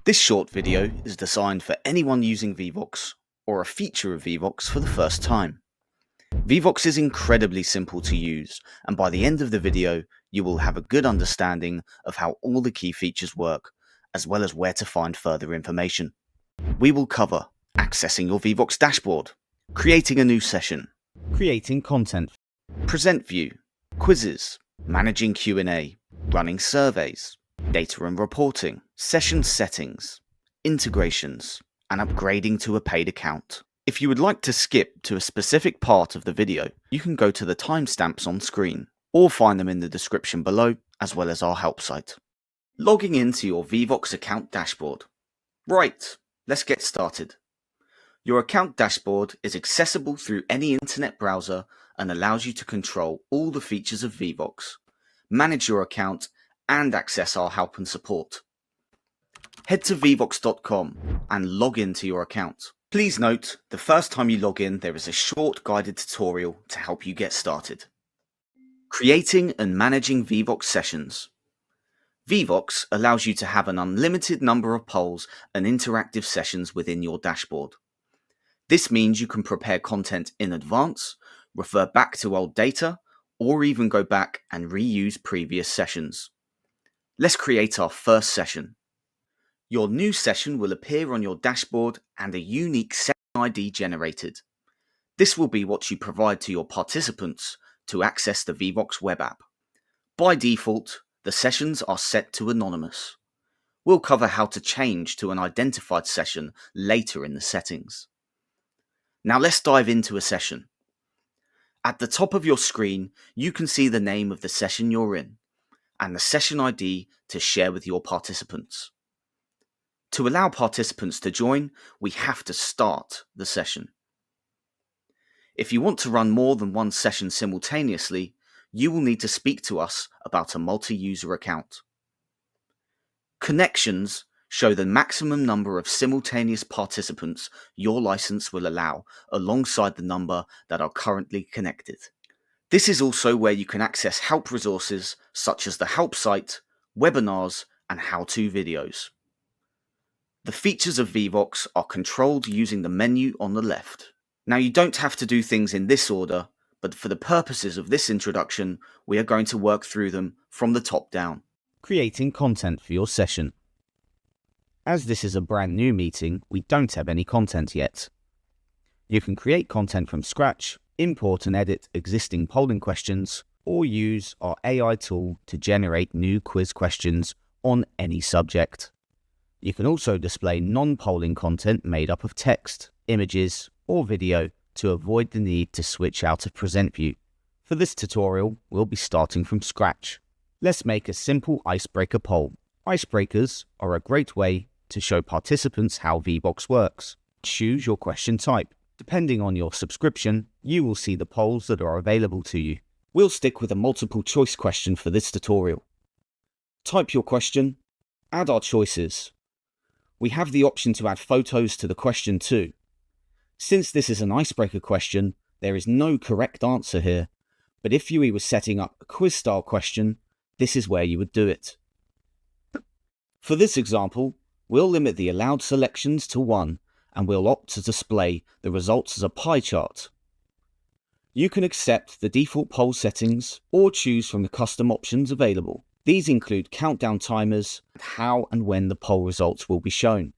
This short video is designed for anyone using Vevox or a feature of Vevox for the first time. Vevox is incredibly simple to use, and by the end of the video, you will have a good understanding of how all the key features work, as well as where to find further information. We will cover accessing your Vevox dashboard, creating a new session, creating content, present view, quizzes, managing Q&A, running surveys, data and reporting, session settings, integrations, and upgrading to a paid account. If you would like to skip to a specific part of the video, you can go to the timestamps on screen, or find them in the description below, as well as our help site. Logging into your Vevox account dashboard. Right, let's get started. Your account dashboard is accessible through any internet browser and allows you to control all the features of Vevox, manage your account, and access our help and support. Head to vevox.com and log into your account. Please note, the first time you log in, there is a short guided tutorial to help you get started. Creating and managing Vevox sessions. Vevox allows you to have an unlimited number of polls and interactive sessions within your dashboard. This means you can prepare content in advance, refer back to old data, or even go back and reuse previous sessions. Let's create our first session. Your new session will appear on your dashboard and a unique session ID generated. This will be what you provide to your participants to access the Vevox web app. By default, the sessions are set to anonymous. We'll cover how to change to an identified session later in the settings. Now let's dive into a session. At the top of your screen, you can see the name of the session you're in and the session ID to share with your participants. To allow participants to join, we have to start the session. If you want to run more than one session simultaneously, you will need to speak to us about a multi-user account. Connections show the maximum number of simultaneous participants your license will allow alongside the number that are currently connected. This is also where you can access help resources such as the help site, webinars, and how-to videos. The features of Vevox are controlled using the menu on the left. Now you don't have to do things in this order, but for the purposes of this introduction, we are going to work through them from the top down. Creating content for your session. As this is a brand new meeting, we don't have any content yet. You can create content from scratch, import and edit existing polling questions, or use our AI tool to generate new quiz questions on any subject. You can also display non-polling content made up of text, images, or video to avoid the need to switch out of present view. For this tutorial, we'll be starting from scratch. Let's make a simple icebreaker poll. Icebreakers are a great way to show participants how Vevox works. Choose your question type. Depending on your subscription, you will see the polls that are available to you. We'll stick with a multiple choice question for this tutorial. Type your question, add our choices. We have the option to add photos to the question too. Since this is an icebreaker question, there is no correct answer here, but if you were setting up a quiz style question, this is where you would do it. For this example, we'll limit the allowed selections to 1, and we'll opt to display the results as a pie chart. You can accept the default poll settings or choose from the custom options available. These include countdown timers and how and when the poll results will be shown.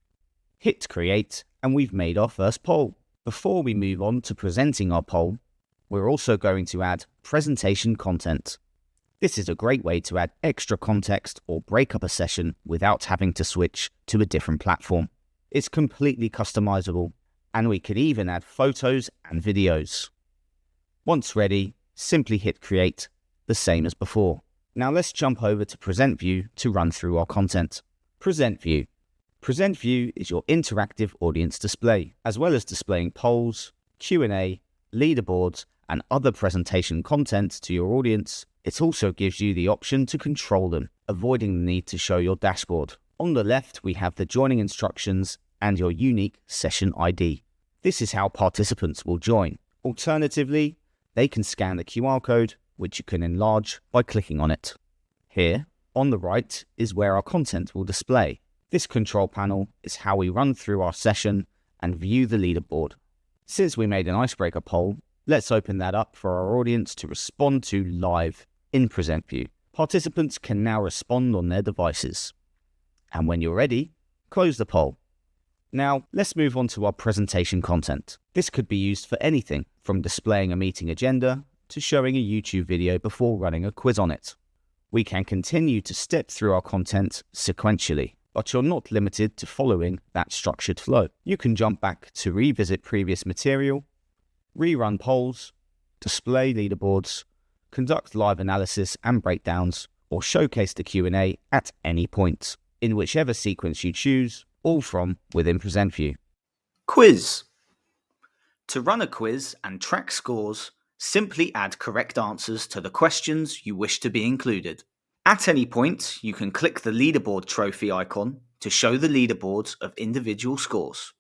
Hit create and we've made our first poll. Before we move on to presenting our poll, we're also going to add presentation content. This is a great way to add extra context or break up a session without having to switch to a different platform. It's completely customizable, and we could even add photos and videos. Once ready, simply hit create, the same as before. Now let's jump over to Present View to run through our content. Present View. Present View is your interactive audience display, as well as displaying polls, Q&A, leaderboards, and other presentation content to your audience. It also gives you the option to control them, avoiding the need to show your dashboard. On the left, we have the joining instructions and your unique session ID. This is how participants will join. Alternatively, they can scan the QR code, which you can enlarge by clicking on it. Here, on the right, is where our content will display. This control panel is how we run through our session and view the leaderboard. Since we made an icebreaker poll, let's open that up for our audience to respond to live in Present View. Participants can now respond on their devices. And when you're ready, close the poll. Now, let's move on to our presentation content. This could be used for anything from displaying a meeting agenda to showing a YouTube video before running a quiz on it. We can continue to step through our content sequentially, but you're not limited to following that structured flow. You can jump back to revisit previous material, rerun polls, display leaderboards, conduct live analysis and breakdowns, or showcase the Q&A at any point, in whichever sequence you choose, all from within Present View. Quiz. To run a quiz and track scores, simply add correct answers to the questions you wish to be included. At any point, you can click the leaderboard trophy icon to show the leaderboards of individual scores.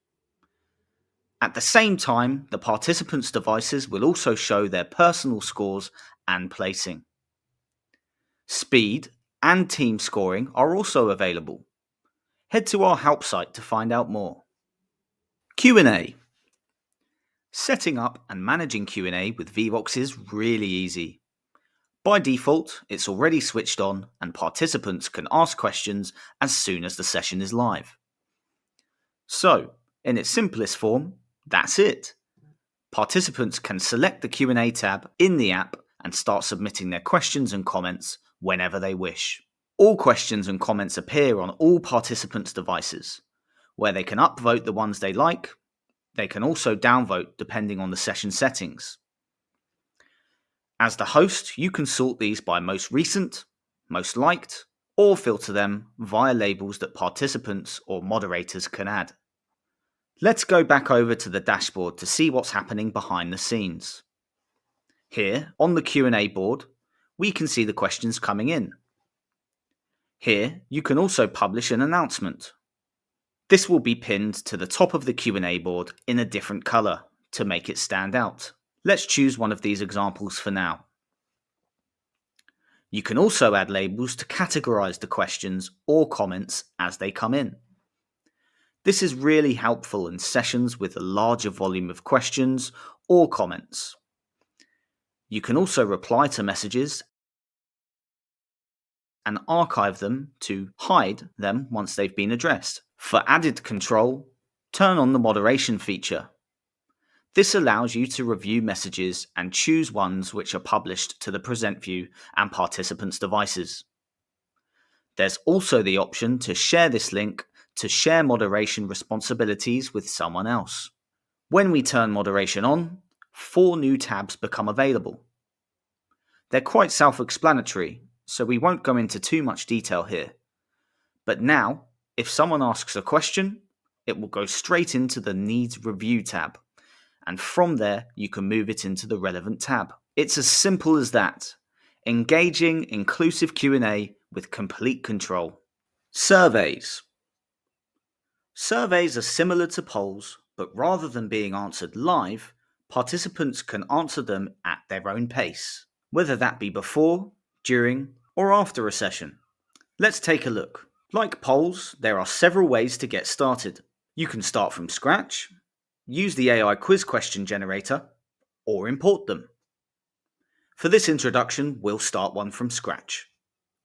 At the same time, the participants' devices will also show their personal scores and placing. Speed and team scoring are also available. Head to our help site to find out more. Q&A. Setting up and managing Q&A with Vevox is really easy. By default, it's already switched on and participants can ask questions as soon as the session is live. So, in its simplest form, that's it. Participants can select the Q&A tab in the app and start submitting their questions and comments whenever they wish. All questions and comments appear on all participants' devices, where they can upvote the ones they like. They can also downvote depending on the session settings. As the host, you can sort these by most recent, most liked, or filter them via labels that participants or moderators can add. Let's go back over to the dashboard to see what's happening behind the scenes. Here, on the Q&A board, we can see the questions coming in. Here, you can also publish an announcement. This will be pinned to the top of the Q&A board in a different color to make it stand out. Let's choose one of these examples for now. You can also add labels to categorize the questions or comments as they come in. This is really helpful in sessions with a larger volume of questions or comments. You can also reply to messages and archive them to hide them once they've been addressed. For added control, turn on the moderation feature. This allows you to review messages and choose ones which are published to the Present View and participants' devices. There's also the option to share this link to share moderation responsibilities with someone else. When we turn moderation on, 4 new tabs become available. They're quite self-explanatory, so we won't go into too much detail here. But now, if someone asks a question, it will go straight into the Needs Review tab, and from there you can move it into the relevant tab. It's as simple as that. Engaging, inclusive Q&A with complete control. Surveys. Surveys are similar to polls, but rather than being answered live, participants can answer them at their own pace, whether that be before, during, or after a session. Let's take a look. Like polls, there are several ways to get started. You can start from scratch, use the AI quiz question generator, or import them. For this introduction, we'll start one from scratch.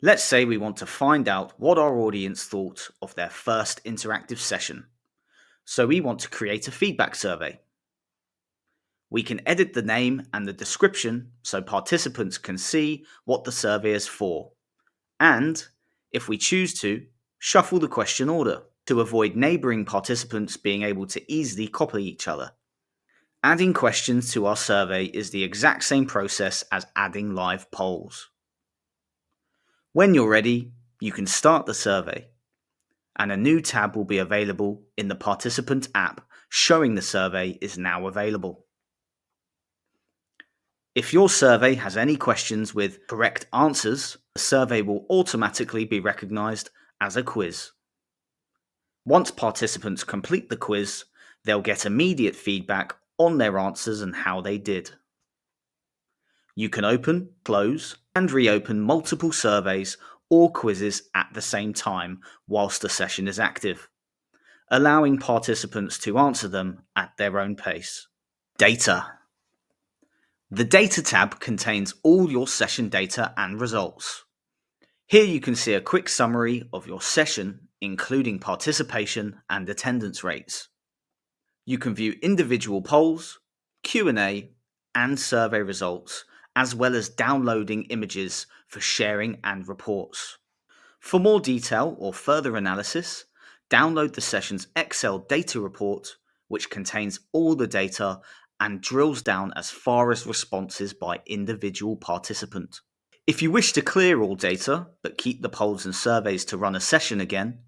Let's say we want to find out what our audience thought of their first interactive session. So we want to create a feedback survey. We can edit the name and the description so participants can see what the survey is for. And, if we choose to, shuffle the question order to avoid neighboring participants being able to easily copy each other. Adding questions to our survey is the exact same process as adding live polls. When you're ready, you can start the survey, and a new tab will be available in the participant app showing the survey is now available. If your survey has any questions with correct answers, the survey will automatically be recognized as a quiz. Once participants complete the quiz, they'll get immediate feedback on their answers and how they did. You can open, close, and reopen multiple surveys or quizzes at the same time whilst the session is active, allowing participants to answer them at their own pace. Data. The Data tab contains all your session data and results. Here you can see a quick summary of your session, including participation and attendance rates. You can view individual polls, Q&A, and survey results, as well as downloading images for sharing and reports. For more detail or further analysis, download the session's Excel data report, which contains all the data and drills down as far as responses by individual participant. If you wish to clear all data, but keep the polls and surveys to run a session again,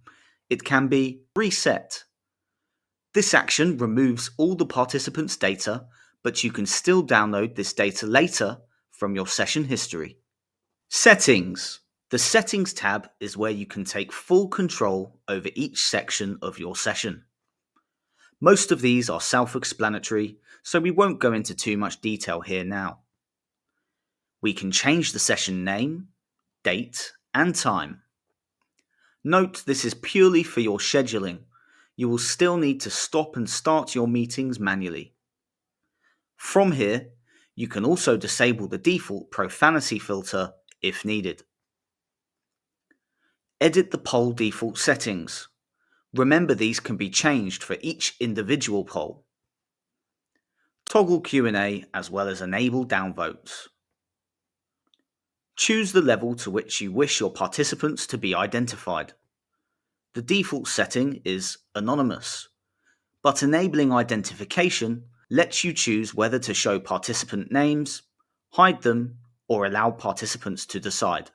it can be reset. This action removes all the participants' data, but you can still download this data later from your session history. Settings. The Settings tab is where you can take full control over each section of your session. Most of these are self-explanatory, so we won't go into too much detail here now. We can change the session name, date, and time. Note this is purely for your scheduling. You will still need to stop and start your meetings manually. From here, you can also disable the default profanity filter if needed. Edit the poll default settings. Remember, these can be changed for each individual poll. Toggle Q&A as well as enable downvotes. Choose the level to which you wish your participants to be identified. The default setting is anonymous, but enabling identification lets you choose whether to show participant names, hide them, or allow participants to decide.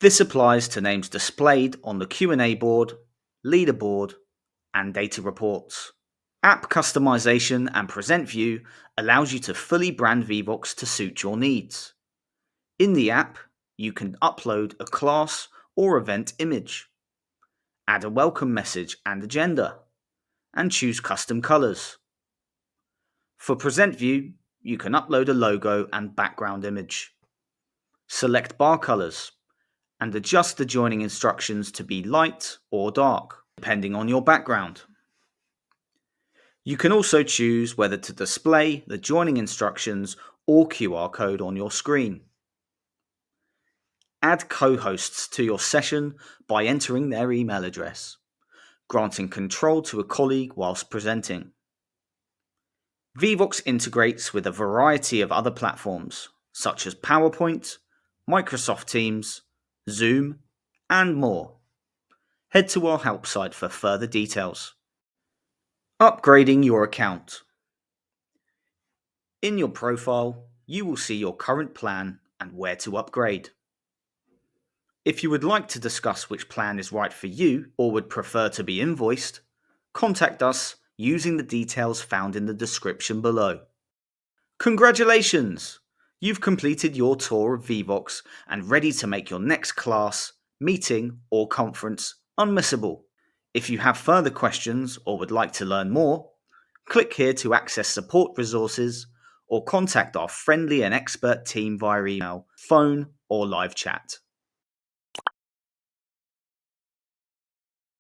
This applies to names displayed on the Q&A board, leaderboard, and data reports. App customization and present view allows you to fully brand Vevox to suit your needs. In the app, you can upload a class or event image, add a welcome message and agenda, and choose custom colors. For present view, you can upload a logo and background image. Select bar colors and adjust the joining instructions to be light or dark, depending on your background. You can also choose whether to display the joining instructions or QR code on your screen. Add co-hosts to your session by entering their email address, granting control to a colleague whilst presenting. Vevox integrates with a variety of other platforms, such as PowerPoint, Microsoft Teams, Zoom, and more. Head to our help site for further details. Upgrading your account. In your profile, you will see your current plan and where to upgrade. If you would like to discuss which plan is right for you or would prefer to be invoiced, contact us using the details found in the description below. Congratulations! You've completed your tour of Vevox and ready to make your next class, meeting, or conference unmissable. If you have further questions or would like to learn more, click here to access support resources or contact our friendly and expert team via email, phone, or live chat.